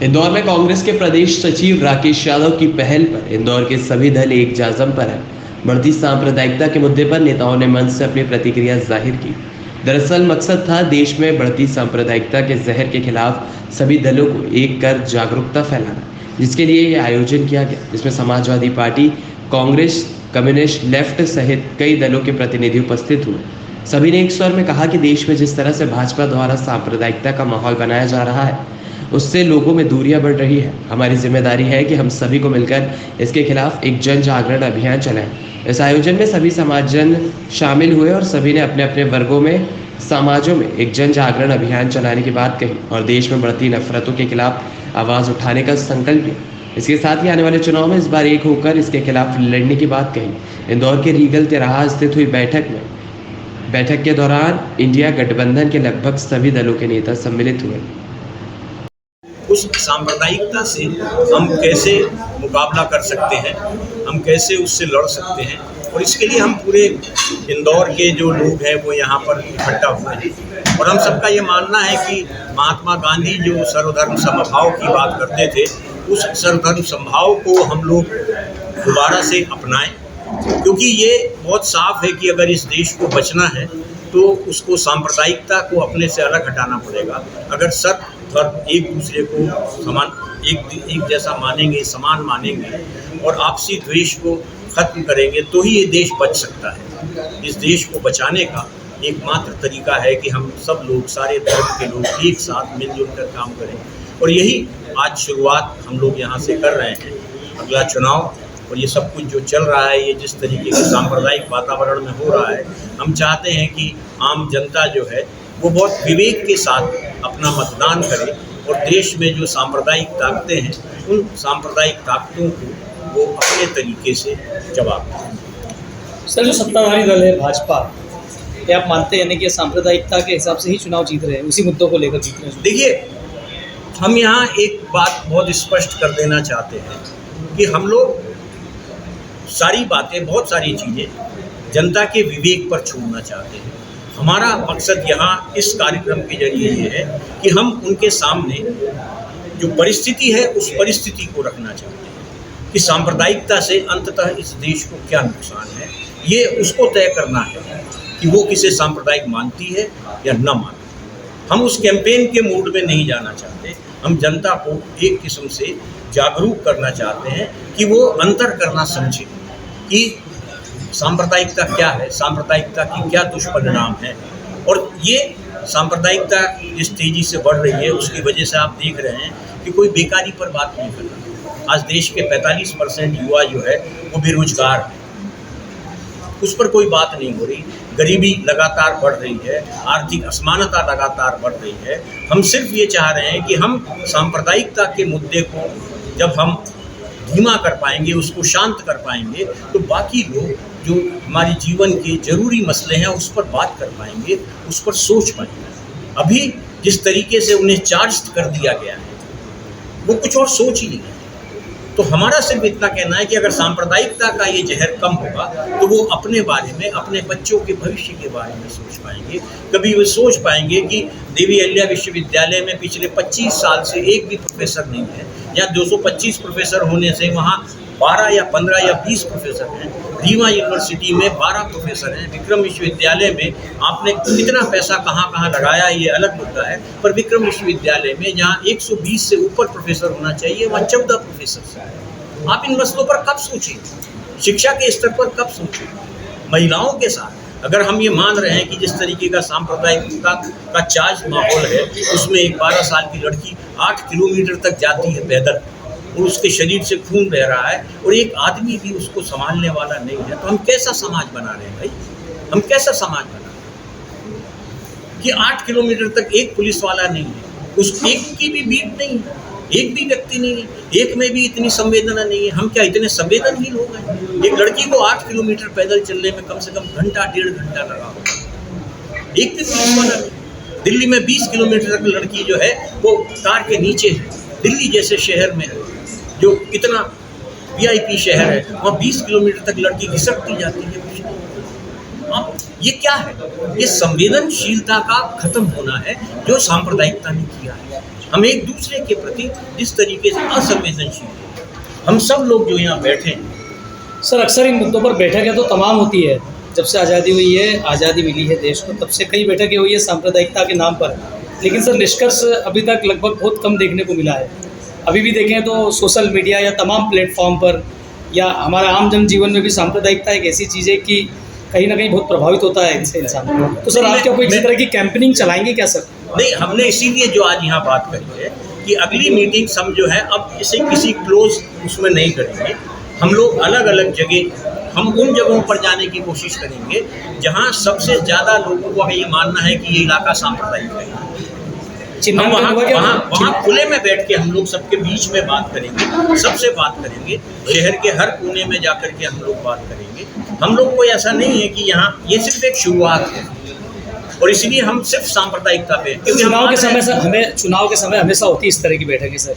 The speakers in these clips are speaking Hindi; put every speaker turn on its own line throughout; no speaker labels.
इंदौर में कांग्रेस के प्रदेश सचिव राकेश यादव की पहल पर इंदौर के सभी दल एक जाजम पर है। बढ़ती सांप्रदायिकता के मुद्दे पर नेताओं ने मंच से अपनी प्रतिक्रिया जाहिर की। दरअसल मकसद था देश में बढ़ती सांप्रदायिकता के जहर के खिलाफ सभी दलों को एक कर जागरूकता फैलाना, जिसके लिए यह आयोजन किया गया, जिसमें Samajwadi party, Congress, communist, left सहित कई दलों के प्रतिनिधि उपस्थित हुए। सभी ने एक स्वर में कहा कि देश में जिस तरह से भाजपा द्वारा सांप्रदायिकता का माहौल बनाया जा रहा है, उससे लोगों में दूरियां बढ़ रही है। हमारी जिम्मेदारी है कि हम सभी को मिलकर इसके खिलाफ एक जन जागरण अभियान चलाएं। इस आयोजन में सभी समाजजन शामिल हुए और सभी ने अपने अपने वर्गों में, समाजों में एक जन जागरण अभियान चलाने की बात कही और देश में बढ़ती नफरतों के खिलाफ आवाज़ उठाने का संकल्प लिया। इसके साथ ही आने वाले चुनाव में इस बार एक होकर इसके खिलाफ लड़ने की बात कही। इंदौर के रीगल तिराहा स्थित हुई बैठक के दौरान इंडिया गठबंधन के लगभग सभी दलों के नेता सम्मिलित हुए।
उस सांप्रदायिकता से हम कैसे मुकाबला कर सकते हैं, हम कैसे उससे लड़ सकते हैं, और इसके लिए हम पूरे इंदौर के जो लोग हैं वो यहाँ पर इकट्ठा हुए हैं। और हम सबका ये मानना है कि महात्मा गांधी जो सर्वधर्म समभाव की बात करते थे, उस सर्वधर्म समभाव को हम लोग दोबारा से अपनाएं, क्योंकि ये बहुत साफ है कि अगर इस देश को बचना है तो उसको सांप्रदायिकता को अपने से अलग हटाना पड़ेगा। अगर सब धर्म एक दूसरे को समान एक जैसा मानेंगे, समान मानेंगे और आपसी द्वेष को खत्म करेंगे तो ही ये देश बच सकता है। इस देश को बचाने का एकमात्र तरीका है कि हम सब लोग, सारे धर्म के लोग एक साथ मिलजुल कर काम करें, और यही आज शुरुआत हम लोग यहाँ से कर रहे हैं। अगला चुनाव और ये सब कुछ जो चल रहा है, ये जिस तरीके के सांप्रदायिक वातावरण में हो रहा है, हम चाहते हैं कि आम जनता जो है वो बहुत विवेक के साथ अपना मतदान करे और देश में जो सांप्रदायिक ताकतें हैं, उन सांप्रदायिक ताकतों को वो अपने तरीके से जवाब दें।
सर, जो सत्ताधारी दल है भाजपा, क्या आप मानते हैं कि सांप्रदायिकता के हिसाब से ही चुनाव जीत रहे हैं, उसी मुद्दों को लेकर जीत रहे हैं?
देखिए, हम यहाँ एक बात बहुत स्पष्ट कर देना चाहते हैं कि हम लोग सारी बातें, बहुत सारी चीज़ें जनता के विवेक पर छोड़ना चाहते हैं। हमारा मकसद यहाँ इस कार्यक्रम के जरिए ये है कि हम उनके सामने जो परिस्थिति है उस परिस्थिति को रखना चाहते हैं कि सांप्रदायिकता से अंततः इस देश को क्या नुकसान है। ये उसको तय करना है कि वो किसे सांप्रदायिक मानती है या न मानती। हम उस कैंपेन के मूड में नहीं जाना चाहते। हम जनता को एक किस्म से जागरूक करना चाहते हैं कि वो अंतर करना समझे कि सांप्रदायिकता क्या है, सांप्रदायिकता की क्या दुष्परिणाम है। और ये सांप्रदायिकता जिस तेज़ी से बढ़ रही है उसकी वजह से आप देख रहे हैं कि कोई बेकारी पर बात नहीं कर रहा। आज देश के 45% युवा जो है वो बेरोजगार है, उस पर कोई बात नहीं हो रही। गरीबी लगातार बढ़ रही है, आर्थिक असमानता लगातार बढ़ रही है। हम सिर्फ ये चाह रहे हैं कि हम सांप्रदायिकता के मुद्दे को जब हम धीमा कर पाएंगे, उसको शांत कर पाएंगे, तो बाकी लोग जो हमारे जीवन के जरूरी मसले हैं उस पर बात कर पाएंगे, उस पर सोच पाएंगे। अभी जिस तरीके से उन्हें चार्ज कर दिया गया है वो कुछ और सोच ही नहीं है। तो हमारा सिर्फ इतना कहना है कि अगर सांप्रदायिकता का ये जहर कम होगा तो वो अपने बारे में, अपने बच्चों के भविष्य के बारे में सोच पाएंगे। कभी वो सोच पाएंगे कि देवी अहिल्या विश्वविद्यालय में पिछले 25 साल से एक भी प्रोफेसर नहीं है, या 225 प्रोफेसर होने से वहाँ 12 या 15 या 20 प्रोफेसर हैं। रीवा यूनिवर्सिटी में 12 प्रोफेसर हैं। विक्रम विश्वविद्यालय में आपने कितना पैसा कहाँ कहाँ लगाया ये अलग मुद्दा है, पर विक्रम विश्वविद्यालय में जहाँ 120 से ऊपर प्रोफेसर होना चाहिए वहाँ 14 प्रोफेसर हैं। आप इन मसलों पर कब सोचें? शिक्षा के स्तर पर कब सोचें? महिलाओं के साथ अगर हम ये मान रहे हैं कि जिस तरीके का सांप्रदायिकता का चार्ज माहौल है, उसमें एक 12 साल की लड़की 8 किलोमीटर तक जाती है पैदल और उसके शरीर से खून बह रहा है और एक आदमी भी उसको संभालने वाला नहीं है, तो हम कैसा समाज बना रहे हैं भाई? हम कैसा समाज बना रहे हैं कि 8 किलोमीटर तक एक पुलिस वाला नहीं है, उस एक की भी बीट नहीं है, एक भी व्यक्ति नहीं है, एक में भी इतनी संवेदना नहीं है। हम क्या इतने संवेदनहीन हो गए? एक लड़की को 8 किलोमीटर पैदल चलने में कम से कम घंटा, 1.5 घंटा लगा होगा, एक भी पुलिस वाला नहीं। दिल्ली में 20 किलोमीटर तक लड़की जो है वो कार के नीचे है। दिल्ली जैसे शहर में जो इतना VIP शहर है, वहाँ 20 किलोमीटर तक लड़की घिसकती जाती है। अब ये क्या है? ये संवेदनशीलता का खत्म होना है जो सांप्रदायिकता ने किया है। हम एक दूसरे के प्रति जिस तरीके से असंवेदनशील हैं, हम सब लोग जो यहाँ बैठे हैं।
सर अक्सर इन मुद्दों पर बैठकें तो तमाम होती है, जब से आज़ादी हुई है, आज़ादी मिली है देश को, तब से कई बैठकें हुई है सांप्रदायिकता के नाम पर, लेकिन सर निष्कर्ष अभी तक लगभग बहुत कम देखने को मिला है। अभी भी देखें तो सोशल मीडिया या तमाम प्लेटफॉर्म पर या हमारा आम जनजीवन में भी सांप्रदायिकता एक ऐसी चीज़ है कि कहीं ना कहीं बहुत प्रभावित होता है इनसे इंसान। तो सर आप क्या कोई इसी तरह की कैंपेनिंग चलाएंगे क्या सर?
नहीं, हमने इसीलिए जो आज यहाँ बात करी है कि अगली मीटिंग हम जो है अब इसे किसी क्लोज उसमें नहीं करेंगे। हम लोग अलग अलग जगह, हम उन जगहों पर जाने की कोशिश करेंगे जहाँ सबसे ज़्यादा लोगों को ये मानना है कि ये इलाका सांप्रदायिक है। हम वहाँ खुले में बैठ के हम लोग सबके बीच में बात करेंगे, सबसे बात करेंगे, शहर के हर कोने में जा कर के हम लोग बात करेंगे। हम लोग को ऐसा नहीं है कि यहाँ ये सिर्फ एक शुरुआत है और इसलिए हम सिर्फ सांप्रदायिकता पे, क्योंकि
चुनाव के समय हमेशा होती है इस तरह की बैठकें सर,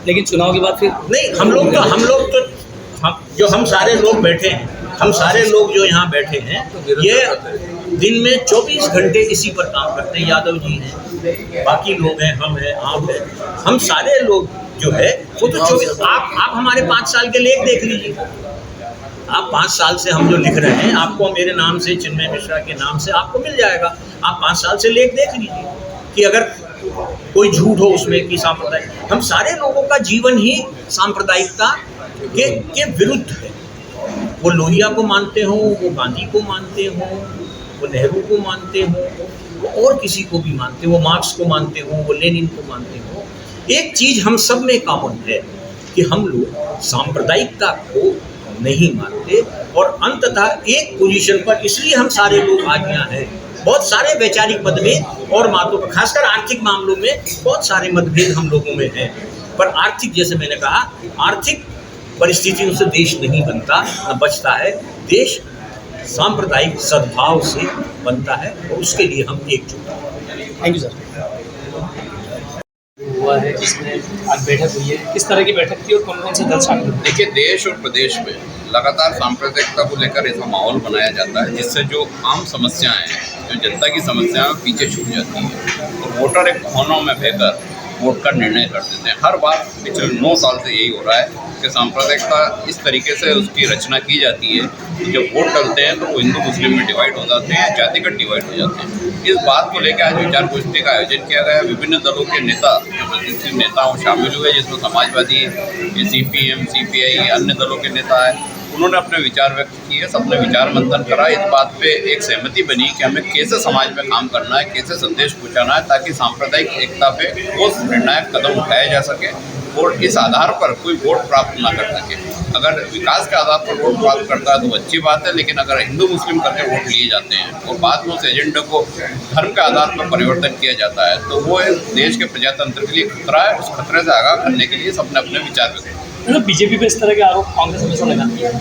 लेकिन चुनाव के बाद फिर
नहीं। हम सारे लोग बैठे हैं, हम सारे लोग जो यहाँ बैठे हैं, ये दिन में 24 घंटे इसी पर काम करते हैं। यादव जी हैं, बाकी लोग हैं, हम हैं, आप हैं, हम सारे लोग जो है वो तो 24। आप हमारे 5 साल के लेख देख लीजिए। आप 5 साल से हम जो लिख रहे हैं, आपको मेरे नाम से, चिन्मय मिश्रा के नाम से आपको मिल जाएगा। आप 5 साल से लेख देख लीजिए कि अगर कोई झूठ हो उसमें कि सांप्रदायिक, हम सारे लोगों का जीवन ही सांप्रदायिकता के विरुद्ध है। वो लोहिया को मानते हो, वो गांधी को मानते हो, वो नेहरू को मानते हो, वो और किसी को भी मानते हो, वो मार्क्स को मानते हो, वो लेनिन को मानते हो, एक चीज़ हम सब में कॉमन है कि हम लोग सांप्रदायिकता को नहीं मानते। और अंततः एक पोजीशन पर इसलिए हम सारे लोग आज यहाँ हैं। बहुत सारे वैचारिक मतभेद और बातों पर, खासकर आर्थिक मामलों में बहुत सारे मतभेद हम लोगों में हैं, पर आर्थिक, जैसे मैंने कहा, आर्थिक परिस्थितियों से देश नहीं बनता, न बचता है। देश सांप्रदायिक सद्भाव से बनता है और उसके लिए हम एकजुट हैं।
Thank you sir. हुआ है जिसमें आज बैठक हुई है, किस तरह की बैठक थी और कौन कौन से दल शामिल हुए?
देखिए, देश और प्रदेश में लगातार सांप्रदायिकता को लेकर ऐसा माहौल बनाया जाता है जिससे जो आम समस्याएं हैं, जो जनता की समस्याएं पीछे छूट जाती हैं और वोटर एक कोनों में बहकर वोट का निर्णय कर देते हैं। हर बार पिछले 9 साल से यही हो रहा है कि सांप्रदायिकता इस तरीके से उसकी रचना की जाती है कि जब वोट डलते हैं तो वो हिंदू मुस्लिम में डिवाइड हो जाते हैं, जातिगत डिवाइड हो जाते हैं। इस बात को लेकर आज विचार गोष्ठी का आयोजन किया गया। विभिन्न दलों के नेता, जो नेता शामिल हुए, जिसमें समाजवादी, CPM, CPI, अन्य दलों के नेता हैं। उन्होंने अपने विचार व्यक्त किए, सबने विचार मंथन करा। इस बात पे एक सहमति बनी कि हमें कैसे समाज में काम करना है, कैसे संदेश पहुंचाना है, ताकि सांप्रदायिक एकता पे ठोस निर्णायक कदम उठाया जा सके और इस आधार पर कोई वोट प्राप्त ना कर सके। अगर विकास के आधार पर वोट प्राप्त करता है तो अच्छी बात है, लेकिन अगर हिंदू मुस्लिम करके वोट लिए जाते हैं और बाद में उस एजेंडे को धर्म के आधार पर परिवर्तन किया जाता है तो वो देश के प्रजातंत्र के लिए खतरा है। उस खतरे से आगाह करने के लिए सबने अपने विचार व्यक्त किए।
मतलब बीजेपी पे इस तरह के आरोप कांग्रेस हमेशा लगाती है।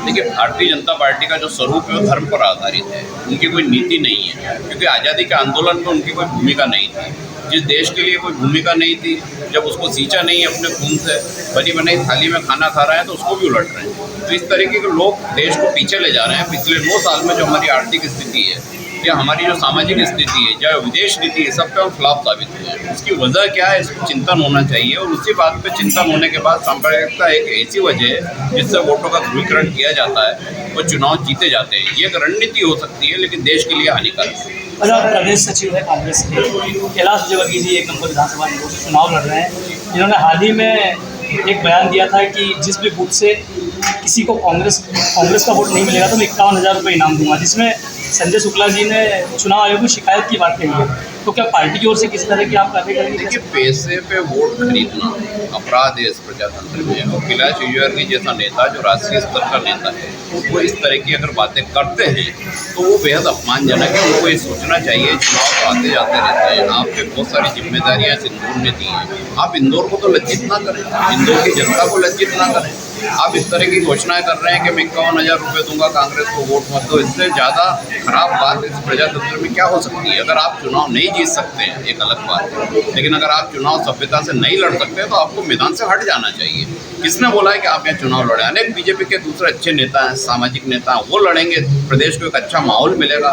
देखिए, भारतीय जनता पार्टी का जो स्वरूप है वो धर्म पर आधारित है, उनकी कोई नीति नहीं है, क्योंकि आज़ादी के आंदोलन में उनकी कोई भूमिका नहीं थी। जिस देश के लिए कोई भूमिका नहीं थी, जब उसको सींचा नहीं अपने खून से, बनी बनाई थाली में खाना खा रहे हैं तो उसको भी उलट रहे हैं। तो इस तरीके के लोग देश को पीछे ले जा रहे हैं। पिछले 9 साल में जो हमारी आर्थिक स्थिति है या हमारी जो सामाजिक स्थिति है, जो विदेश नीति है, सब पे हम फ्लॉप साबित हुए हैं। उसकी वजह क्या है, इस पर चिंतन होना चाहिए और उसी बात पे चिंतन होने के बाद सांप्रदायिकता एक ऐसी वजह है जिससे वोटों का ध्रुवीकरण किया जाता है और चुनाव जीते जाते हैं। ये एक रणनीति हो सकती है, लेकिन देश के लिए हानिकारक है।
और आप प्रदेश सचिव है कांग्रेस के, कैलाश विजयवर्गीय जी 1 नंबर विधानसभा से चुनाव लड़ रहे हैं, जिन्होंने हाल ही में एक बयान दिया था कि जिस भी बूथ से किसी को कांग्रेस का वोट नहीं मिलेगा तो मैं 51,000 रुपये इनाम दूंगा, जिसमें संजय शुक्ला जी ने चुनाव आयोग को शिकायत की बात कही है। तो क्या पार्टी की ओर से किसी तरह की आप कार्रवाई करेंगे?
देखिए, पैसे पे वोट खरीदना अपराध है इस प्रजातंत्र में और कैलाश विजयवर्गीय जैसा नेता जो राष्ट्रीय स्तर का नेता है, वो इस तरह की अगर बातें करते हैं तो वो बेहद अपमानजनक है। उनको ये सोचना चाहिए, चुनाव तो आते जाते रहते हैं, आप पे बहुत सारी जिम्मेदारियाँ इंदौर ने दी हैं। आप इंदौर को तो लज्जित ना करें, इंदौर की जनता को लज्जित ना करें। आप इस तरह की घोषणाएं कर रहे हैं कि मैं 51,000 रुपये दूंगा, कांग्रेस को वोट मत दो। इससे ज़्यादा खराब बात इस प्रजातंत्र में क्या हो सकती है? अगर आप चुनाव नहीं जीत सकते हैं एक अलग बात है, लेकिन अगर आप चुनाव सभ्यता से नहीं लड़ सकते तो आपको मैदान से हट जाना चाहिए। किसने बोला है कि आप यहाँ चुनाव लड़े? अनेक बीजेपी के दूसरे अच्छे नेता हैं, सामाजिक नेता हैं, वो लड़ेंगे, प्रदेश को एक अच्छा माहौल मिलेगा।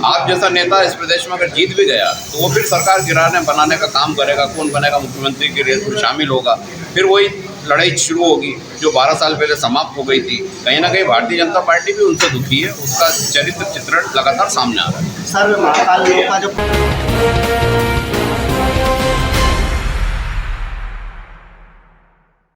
आप जैसा नेता इस प्रदेश में अगर जीत भी गया तो वो फिर सरकार गिराने बनाने का काम करेगा, कौन बनेगा मुख्यमंत्री की रेस में शामिल होगा, फिर वही लड़ाई शुरू होगी जो 12 साल पहले समाप्त हो गई थी। कहीं ना कहीं भारतीय जनता पार्टी भी उनसे दुखी है, उसका चरित्र चित्रण लगातार सामने आ रहा है।
सर महाकाल लोक का जो